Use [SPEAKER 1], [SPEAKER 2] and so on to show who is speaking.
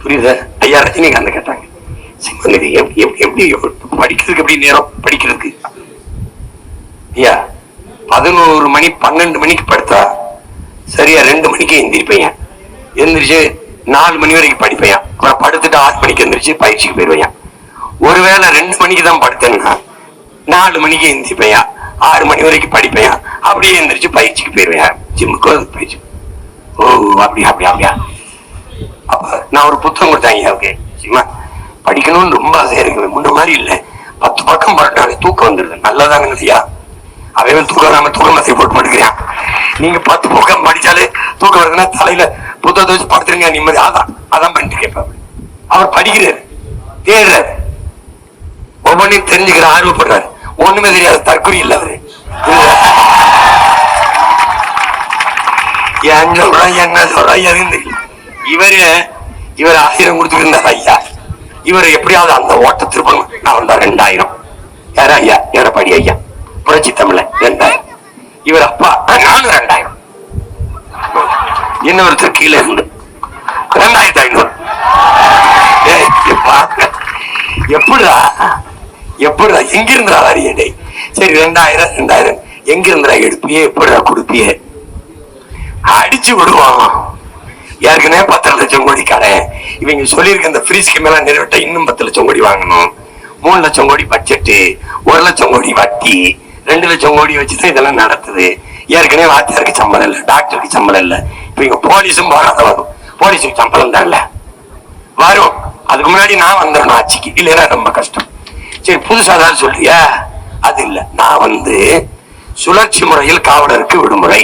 [SPEAKER 1] புரியுதா? ஐயா ரஜினிகாந்த் கேட்டாங்க, சிவநிதி எப்படி படிக்கிறதுக்கு எப்படி நேரம் படிக்கிறதுக்கு? ஐயா 11 மணி 12 மணிக்கு படுத்தா சரியா 2 மணிக்கு எந்திரிப்பையா, எந்திரிச்சு 4 மணி வரைக்கும் படிப்பையா, அப்புறம் படுத்துட்டு 6 மணிக்கு எந்திரிச்சு பயிற்சிக்கு போயிருவையா. ஒருவேளை 2 மணிக்கு தான் படுத்தேன்னா 4 மணிக்கு எந்திரிப்பையா, 6 மணி வரைக்கும் படிப்பையா, அப்படியே எந்திரிச்சு பயிற்சிக்கு போயிருவையா, ஜிம்முக்கு பயிற்சி. ஓ அப்படியா அப்படியா அப்படியா. அப்ப நான் ஒரு புத்தகம் கொடுத்தேன் ஐயாவுக்கு, சும்மா படிக்கணும்னு ரொம்ப ஆசையா இருக்கு, முன்ன மாதிரி இல்லை, 10 பக்கம் பரட்டாலே தூக்கம் வந்துருது. நல்லதாங்க ஐயா, அவன் தூக்கம் நாம தூக்கம் மசை போட்டு மாட்டேங்கிறான். நீங்க 10 பக்கம் படிச்சாலே தூக்கம் வருதுன்னா தலையில புத்தகத்தை வச்சு படுத்துருங்க நிம்மதி. அதான் பண்ணிட்டு கேட்பாரு. அவர் படிக்கிறாரு, தேடுறாரு, ஒவ்வொன்றையும் தெரிஞ்சுக்கிற ஆர்வப்படுறாரு. ஒண்ணுமே தெரியாது, தற்கொலை இல்லை அவரு. என்ன சொல்ற எதுன்னு தெரியல. இவர் 1000 கொடுத்துட்டு இருந்தார் ஐயா. இவர் எப்படியாவது அந்த ஓட்ட திருப்பணும். நான் வந்தா 2000. யாரா ஐயா? எடப்பாடி ஐயா, புரட்சி தமிழ 2000. இவர் அப்பா நானும் 2000. இன்னொருத்தர் கீழே இருந்து 2500. எப்படிடா எப்படிடா எங்கிருந்தா வாரியடே? சரி 2000 எங்கிருந்தா எடுப்பியே, எப்படிடா கொடுப்பியே? அடிச்சு விடுவான். ஏற்கனவே 10 லட்சம் கோடி கடை. இவங்க சொல்லியிருக்க இந்த ஃப்ரீ ஸ்கீம் எல்லாம் நிறைவேற்ற இன்னும் 10 லட்சம் கோடி வாங்கணும். 3 லட்சம் கோடி பட்ஜெட்டு, 1 லட்சம் கோடி வட்டி, 2 லட்சம் கோடி வச்சுதான் இதெல்லாம் நடத்துது. ஏற்கனவே வாத்தியாருக்கு சம்பளம் இல்லை, டாக்டருக்கு சம்பளம் இல்லை. இப்ப இங்க போலீஸும் போராத வரும். போலீஸுக்கு சம்பளம் தான் இல்ல வரும். அதுக்கு முன்னாடி நான் வந்துடணும் ஆட்சிக்கு, இல்லைன்னா ரொம்ப கஷ்டம். சரி புதுசா தான் சொல்றியா? அது இல்ல, நான் சுழற்சி முறையில் காவலருக்கு விடுமுறை.